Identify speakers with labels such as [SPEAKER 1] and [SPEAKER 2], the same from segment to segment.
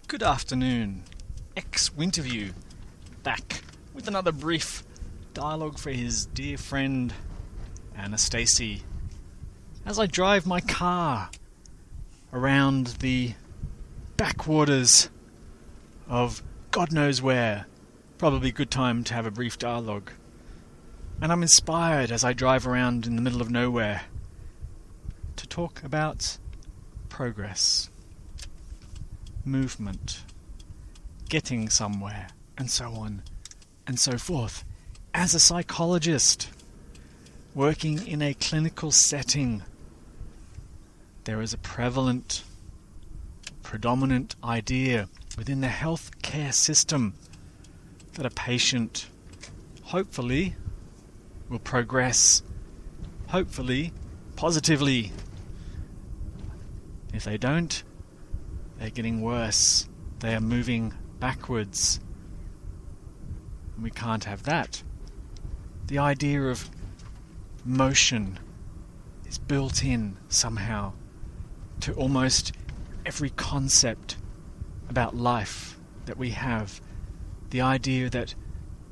[SPEAKER 1] Good afternoon. Winterview, back with another brief dialogue for his dear friend Annastacey as I drive my car around the backwaters of God knows where. Probably a good time to have a brief dialogue. And I'm inspired as I drive around in the middle of nowhere to talk about progress, movement, getting somewhere, and so on and so forth. As a psychologist working in a clinical setting, there is a predominant idea within the healthcare system that a patient hopefully will progress, hopefully positively. If they don't, they're getting worse. They are moving backwards. And we can't have that. The idea of motion is built in somehow to almost every concept about life that we have. The idea that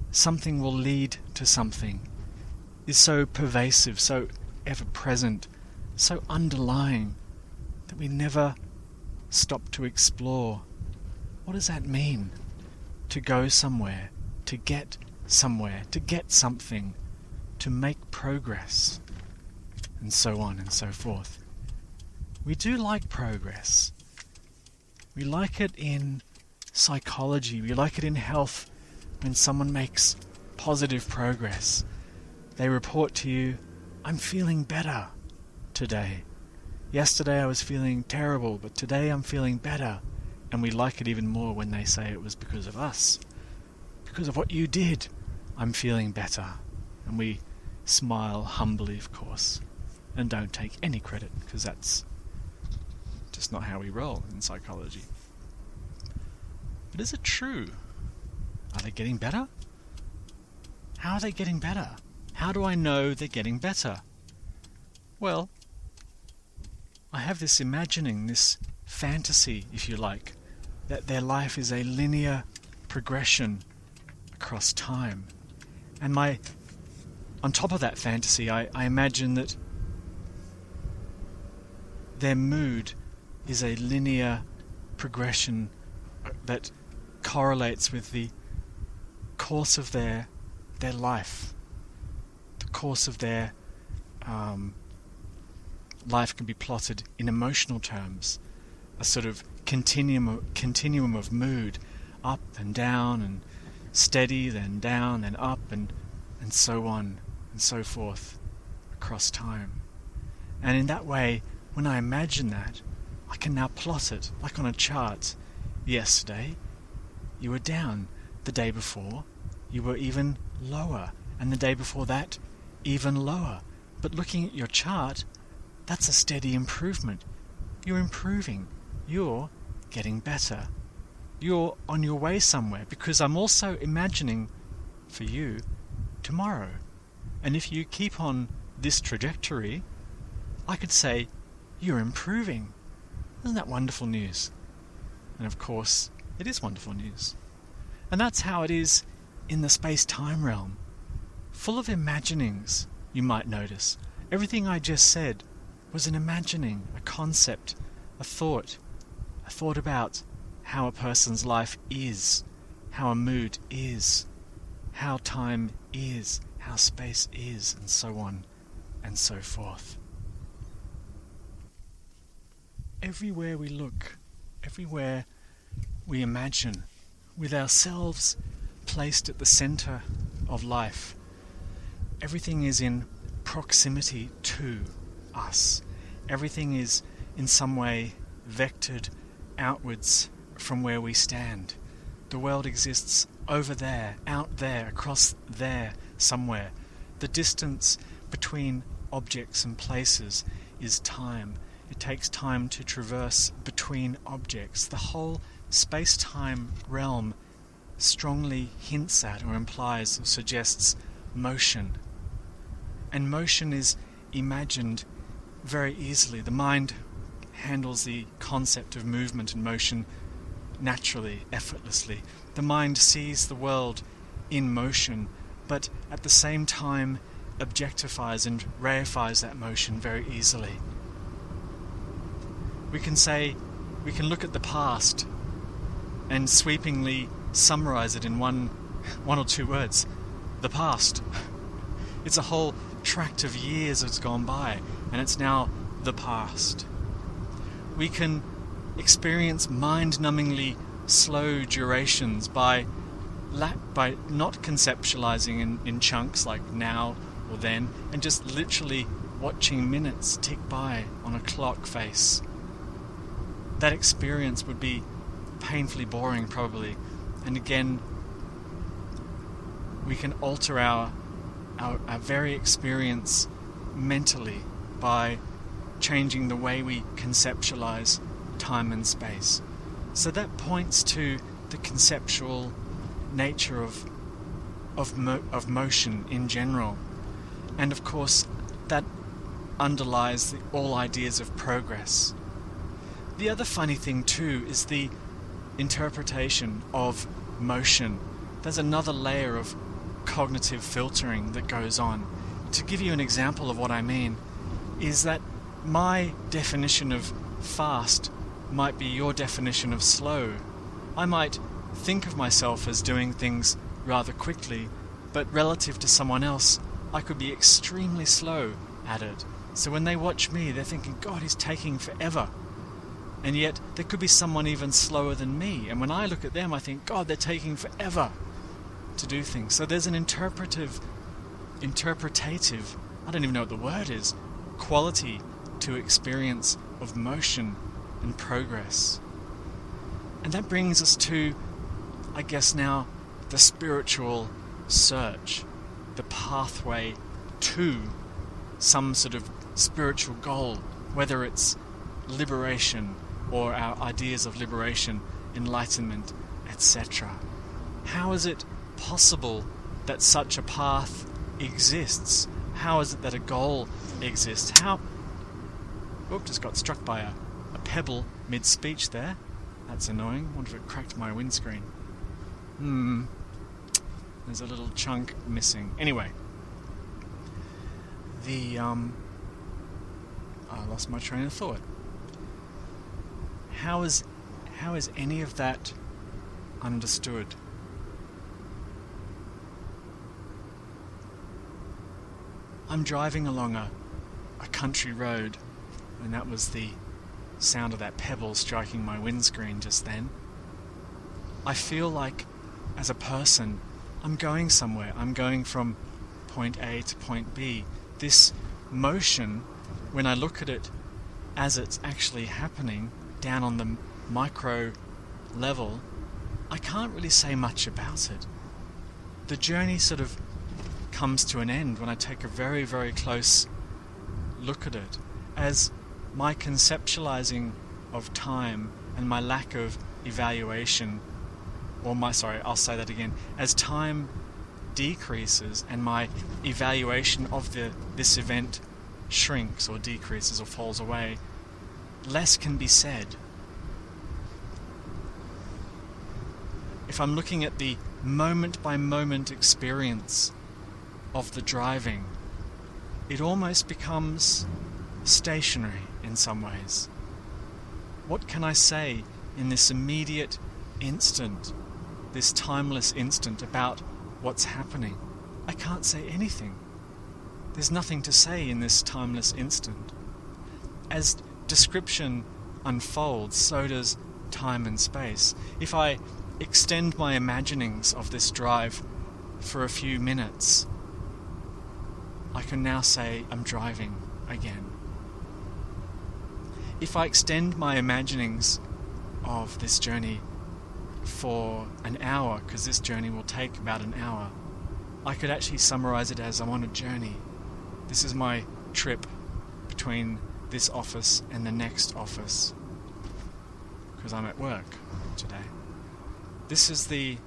[SPEAKER 1] something will lead to something is so pervasive, so ever-present, so underlying that we never stop to explore. What does that mean? To go somewhere, to get somewhere, to get something, to make progress, and so on and so forth. We do like progress. We like it in psychology, we like it in health when someone makes positive progress. They report to you, I'm feeling better today. Yesterday I was feeling terrible, but today I'm feeling better. And we like it even more when they say it was because of us. Because of what you did, I'm feeling better. And we smile humbly, of course, and don't take any credit, because that's just not how we roll in psychology. But is it true? Are they getting better? How are they getting better? How do I know they're getting better? Well, I have this imagining, this fantasy, if you like, that their life is a linear progression across time. And on top of that fantasy, I imagine that their mood is a linear progression that correlates with the course of their life. The course of their life can be plotted in emotional terms, a sort of continuum of mood, up and down and steady, then down, then up, and so on and so forth across time. And in that way, when I imagine that, I can now plot it like on a chart. Yesterday you were down, the day before you were even lower, and the day before that even lower. But looking at your chart, that's a steady improvement. You're improving. You're getting better. You're on your way somewhere, because I'm also imagining for you tomorrow. And if you keep on this trajectory, I could say you're improving. Isn't that wonderful news? And of course, it is wonderful news. And that's how it is in the space-time realm. Full of imaginings, you might notice. Everything I just said was an imagining, a concept, a thought about how a person's life is, how a mood is, how time is, how space is, and so on and so forth. Everywhere we look, everywhere we imagine, with ourselves placed at the center of life, everything is in proximity to us. Everything is in some way vectored outwards from where we stand. The world exists over there, out there, across there, somewhere. The distance between objects and places is time. It takes time to traverse between objects. The whole space-time realm strongly hints at or implies or suggests motion. And motion is imagined very easily. The mind handles the concept of movement and motion naturally, effortlessly. The mind sees the world in motion, but at the same time objectifies and reifies that motion very easily. We can look at the past and sweepingly summarize it in one or two words. The past. It's a whole tract of years that's gone by, and it's now the past. We can experience mind-numbingly slow durations by not conceptualizing in chunks like now or then, and just literally watching minutes tick by on a clock face. That experience would be painfully boring, probably. And again, we can alter our very experience mentally by changing the way we conceptualize time and space. So that points to the conceptual nature of motion in general. And of course, that underlies all ideas of progress. The other funny thing too is the interpretation of motion. There's another layer of cognitive filtering that goes on. To give you an example of what I mean, is that my definition of fast might be your definition of slow. I might think of myself as doing things rather quickly, but relative to someone else, I could be extremely slow at it. So when they watch me, they're thinking, God, he's taking forever. And yet, there could be someone even slower than me. And when I look at them, I think, God, they're taking forever to do things. So there's an interpretative, I don't even know what the word is, quality to experience of motion and progress. And that brings us to, I guess now, the spiritual search, the pathway to some sort of spiritual goal, whether it's liberation or our ideas of liberation, enlightenment, etc. How is it possible that such a path exists? How is it that a goal exists? Just got struck by a pebble mid-speech there. That's annoying. I wonder if it cracked my windscreen. There's a little chunk missing. Anyway. I lost my train of thought. How is any of that understood? I'm driving along a country road, and that was the sound of that pebble striking my windscreen just then. I feel like, as a person, I'm going somewhere. I'm going from point A to point B. This motion, when I look at it as it's actually happening down on the micro level, I can't really say much about it. The journey sort of comes to an end when I take a very, very close look at it, as my conceptualizing of time and my lack of evaluation, I'll say that again, as time decreases and my evaluation of this event shrinks or decreases or falls away, less can be said. If I'm looking at the moment-by-moment experience of the driving, it almost becomes stationary in some ways. What can I say in this immediate instant, this timeless instant about what's happening? I can't say anything. There's nothing to say in this timeless instant. As description unfolds, so does time and space. If I extend my imaginings of this drive for a few minutes, I can now say I'm driving again. If I extend my imaginings of this journey for an hour, because this journey will take about an hour, I could actually summarize it as I'm on a journey. This is my trip between this office and the next office, because I'm at work today. This is the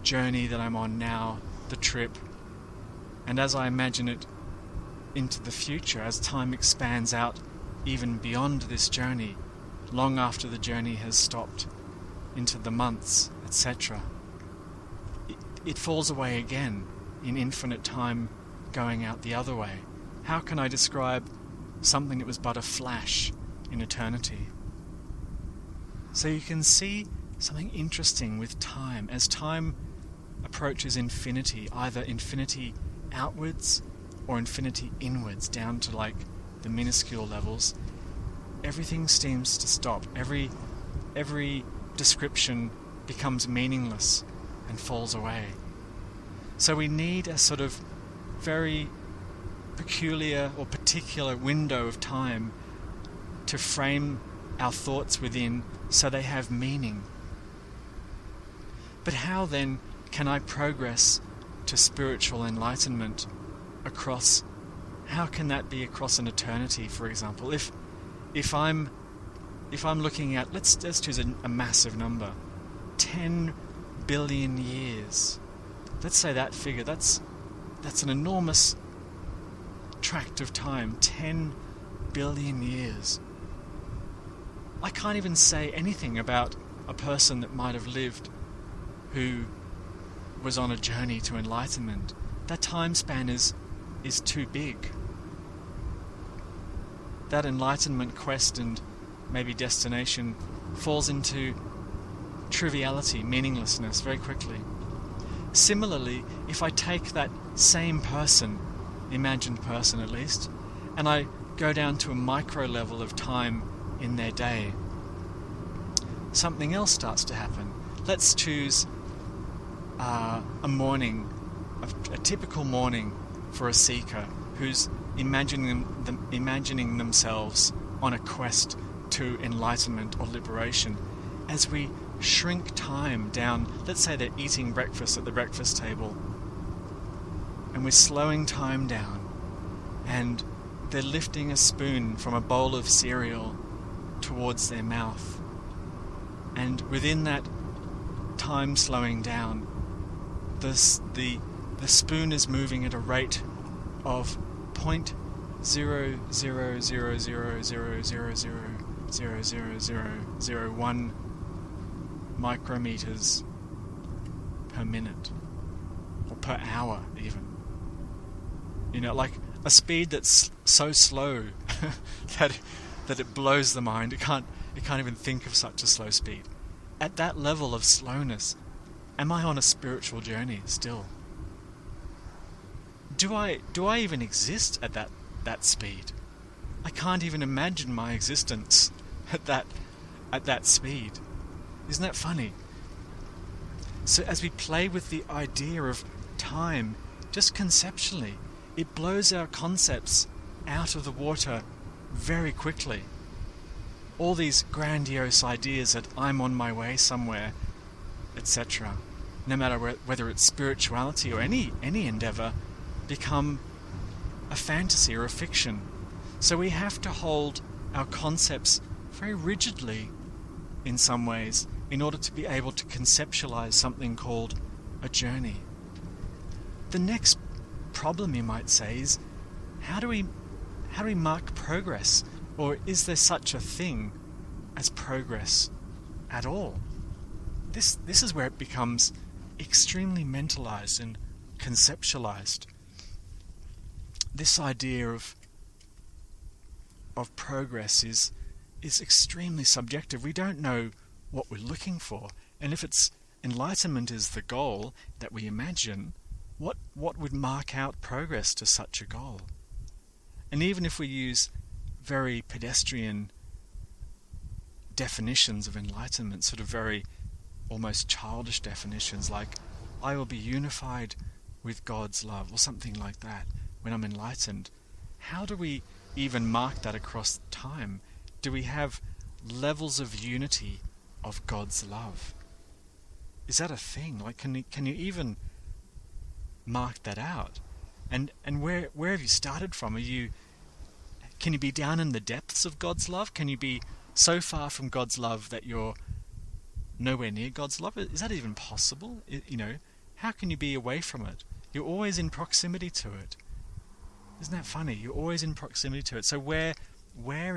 [SPEAKER 1] journey that I'm on now, the trip, and as I imagine it into the future, as time expands out even beyond this journey, long after the journey has stopped, into the months, etc., it falls away again in infinite time going out the other way. How can I describe something that was but a flash in eternity? So you can see something interesting with time. As time approaches infinity, either infinity outwards or infinity inwards, down to like the minuscule levels, everything seems to stop. Every description becomes meaningless and falls away. So we need a sort of very peculiar or particular window of time to frame our thoughts within so they have meaning. But how then can I progress to spiritual enlightenment across, how can that be across an eternity, for example? If I'm looking at, let's choose a massive number, 10 billion years. Let's say that figure, that's an enormous tract of time, 10 billion years. I can't even say anything about a person that might have lived who was on a journey to enlightenment. That time span is too big. That enlightenment quest and maybe destination falls into triviality, meaninglessness very quickly. Similarly, if I take that same person, imagined person at least, and I go down to a micro level of time in their day, something else starts to happen. Let's choose a morning, a typical morning for a seeker who's imagining themselves on a quest to enlightenment or liberation. As we shrink time down, let's say they're eating breakfast at the breakfast table, and we're slowing time down, and they're lifting a spoon from a bowl of cereal towards their mouth, and within that time slowing down, the spoon is moving at a rate of 0.000000000001 micrometers per minute, or per hour even. You know, like a speed that's so slow that it blows the mind. It can't even think of such a slow speed. At that level of slowness, am I on a spiritual journey still? Do I even exist at that speed? I can't even imagine my existence at that speed. Isn't that funny? So as we play with the idea of time, just conceptually, it blows our concepts out of the water very quickly. All these grandiose ideas that I'm on my way somewhere, etc., no matter whether it's spirituality or any endeavor, become a fantasy or a fiction. So we have to hold our concepts very rigidly in some ways in order to be able to conceptualize something called a journey. The next problem, you might say, is how do we mark progress? Or is there such a thing as progress at all? This is where it becomes extremely mentalized and conceptualized. This idea of progress is extremely subjective. We don't know what we're looking for, and if it's enlightenment is the goal that we imagine, what would mark out progress to such a goal? And even if we use very pedestrian definitions of enlightenment, sort of very almost childish definitions, like I will be unified with God's love or something like that when I'm enlightened, how do we even mark that across time? Do we have levels of unity of God's love? Is that a thing? Like, can you even mark that out? And where have you started from? Can you be down in the depths of God's love? Can you be so far from God's love that you're nowhere near God's love? Is that even possible? How can you be away from it? You're always in proximity to it. Isn't that funny? You're always in proximity to it. So where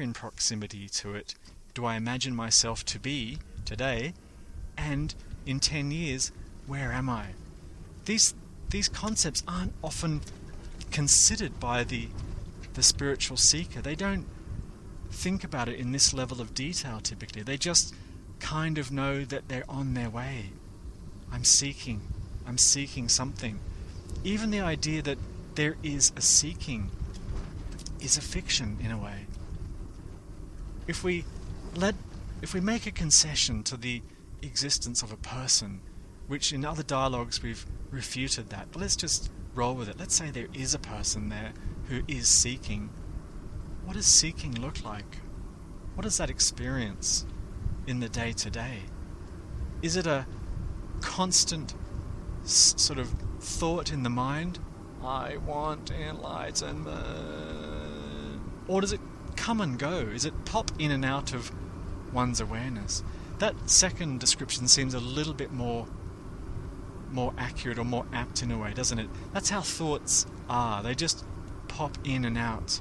[SPEAKER 1] in proximity to it do I imagine myself to be today? And in 10 years, where am I? These concepts aren't often considered by the spiritual seeker. They don't think about it in this level of detail typically. They just kind of know that they're on their way. I'm seeking something. Even the idea that there is a seeking is a fiction in a way. If we make a concession to the existence of a person, which in other dialogues we've refuted that, but let's just roll with it. Let's say there is a person there who is seeking. What does seeking look like? What is that experience in the day-to-day? Is it a constant sort of thought in the mind? I want enlightenment. Or does it come and go? Is it pop in and out of one's awareness? That second description seems a little bit more accurate or more apt in a way, doesn't it? That's how thoughts are. They just pop in and out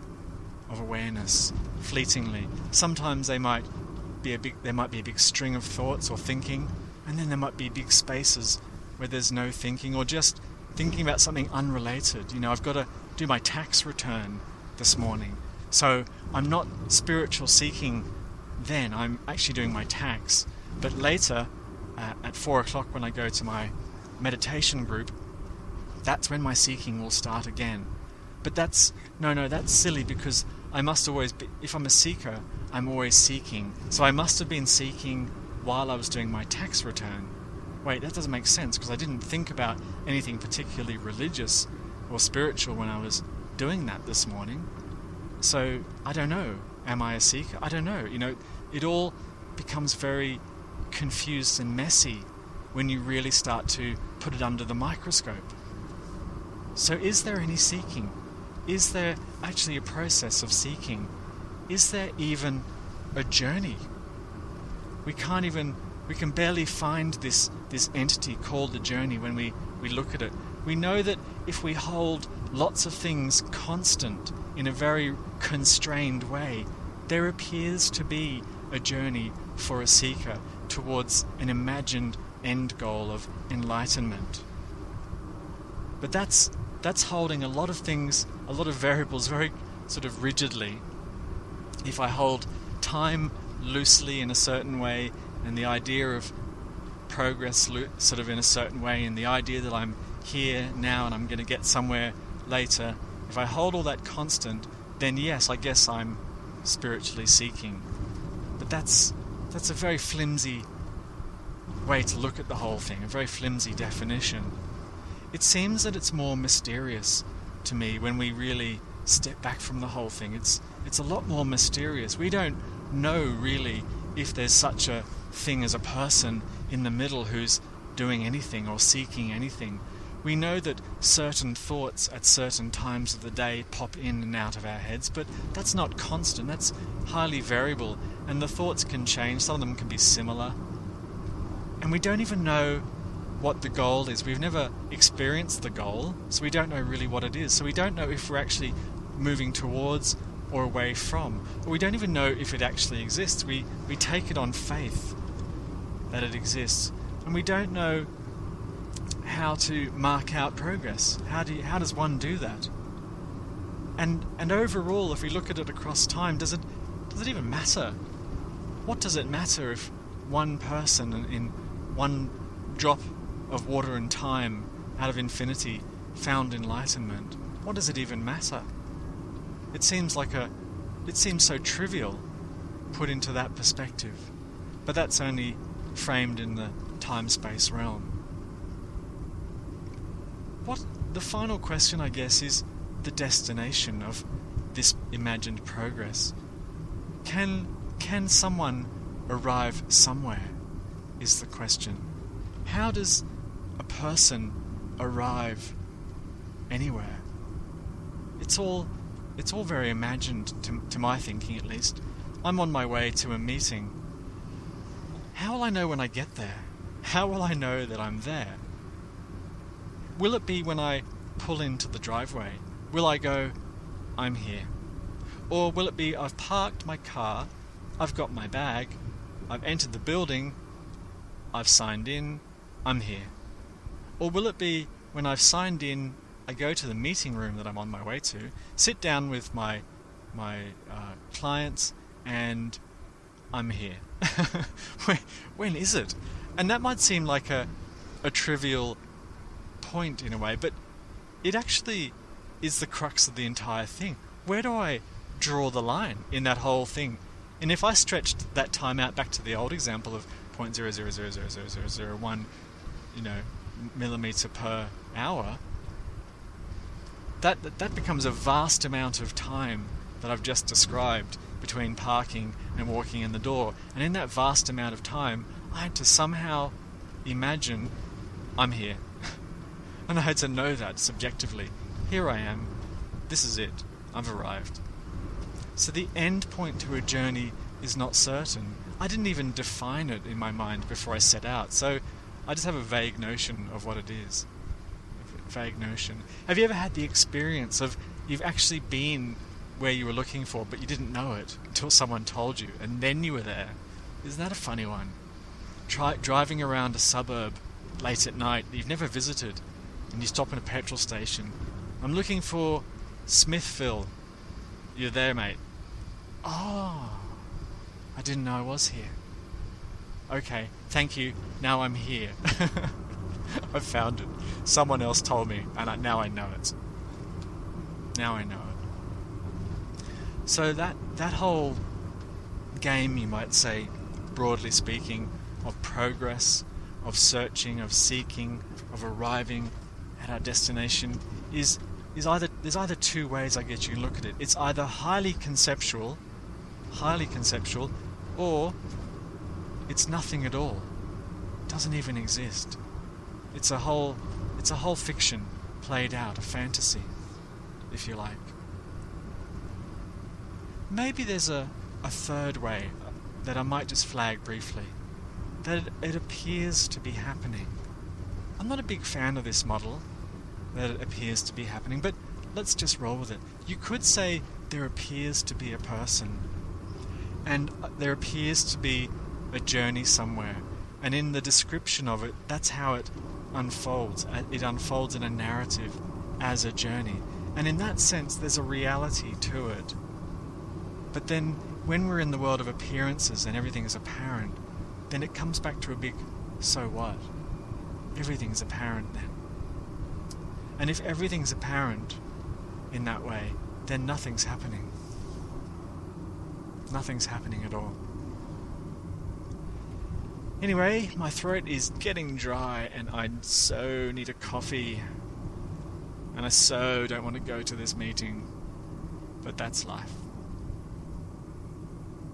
[SPEAKER 1] of awareness fleetingly. Sometimes there might be a big string of thoughts or thinking, and then there might be big spaces where there's no thinking, or just thinking about something unrelated. I've got to do my tax return this morning, so I'm not spiritual seeking then, I'm actually doing my tax. But later, at 4 o'clock when I go to my meditation group, that's when my seeking will start again. But that's silly, because I must always be, if I'm a seeker, I'm always seeking. So I must have been seeking while I was doing my tax return. Wait, that doesn't make sense, because I didn't think about anything particularly religious or spiritual when I was doing that this morning. So I don't know. Am I a seeker? I don't know. It all becomes very confused and messy when you really start to put it under the microscope. So is there any seeking? Is there actually a process of seeking? Is there even a journey? We can barely find this entity called the journey when we look at it. We know that if we hold lots of things constant in a very constrained way, there appears to be a journey for a seeker towards an imagined end goal of enlightenment. But that's holding a lot of things, a lot of variables very sort of rigidly. If I hold time loosely in a certain way, and the idea of progress sort of in a certain way, and the idea that I'm here now and I'm going to get somewhere later, if I hold all that constant, then yes, I guess I'm spiritually seeking. But that's a very flimsy way to look at the whole thing, a very flimsy definition. It seems that it's more mysterious to me when we really step back from the whole thing. It's a lot more mysterious. We don't know really if there's such a thing as a person in the middle who's doing anything or seeking anything. We know that certain thoughts at certain times of the day pop in and out of our heads, but that's not constant, that's highly variable, and the thoughts can change. Some of them can be similar. And we don't even know what the goal is. We've never experienced the goal, so we don't know really what it is. So we don't know if we're actually moving towards or away from, or we don't even know if it actually exists. We take it on faith that it exists, and we don't know how to mark out progress. How does one do that? And overall, if we look at it across time, does it even matter? What does it matter if one person in one drop of water and time out of infinity found enlightenment? What does it even matter? It seems so trivial put into that perspective, but that's only framed in the time-space realm. What the final question, I guess, is the destination of this imagined progress. Can someone arrive somewhere, is the question. How does a person arrive anywhere? It's all very imagined, to my thinking at least. I'm on my way to a meeting. How will I know when I get there? How will I know that I'm there? Will it be when I pull into the driveway? Will I go, I'm here? Or will it be, I've parked my car, I've got my bag, I've entered the building, I've signed in, I'm here? Or will it be when I've signed in, I go to the meeting room that I'm on my way to, sit down with my clients, and I'm here? When is it? And that might seem like a trivial point in a way, but it actually is the crux of the entire thing. Where do I draw the line in that whole thing? And if I stretched that time out back to the old example of 0.0000001, millimeter per hour, that becomes a vast amount of time that I've just described between parking and walking in the door. And in that vast amount of time, I had to somehow imagine I'm here. And I had to know that subjectively. Here I am. This is it. I've arrived. So the end point to a journey is not certain. I didn't even define it in my mind before I set out. So I just have a vague notion of what it is. A vague notion. Have you ever had the experience of you've actually been where you were looking for, but you didn't know it until someone told you, and then you were there? Isn't that a funny one? Driving around a suburb late at night that you've never visited, and you stop in a petrol station. I'm looking for Smithville. You're there, mate. Oh, I didn't know I was here. Okay, thank you. Now I'm here. I found it. Someone else told me, and now I know it. Now I know it. So that whole game, you might say, broadly speaking, of progress, of searching, of seeking, of arriving at our destination is there's either two ways I guess you can look at it. It's either highly conceptual, or it's nothing at all. It doesn't even exist. It's a whole fiction played out, a fantasy, if you like. Maybe there's a third way that I might just flag briefly, that it appears to be happening. I'm not a big fan of this model, that it appears to be happening, but let's just roll with it. You could say there appears to be a person, and there appears to be a journey somewhere, and in the description of it, that's how it unfolds. It unfolds in a narrative as a journey, and in that sense there's a reality to it. But then when we're in the world of appearances and everything is apparent, then it comes back to a big so what? Everything's apparent then. And if everything's apparent in that way, then nothing's happening. Nothing's happening at all. Anyway, my throat is getting dry and I so need a coffee. And I so don't want to go to this meeting. But that's life.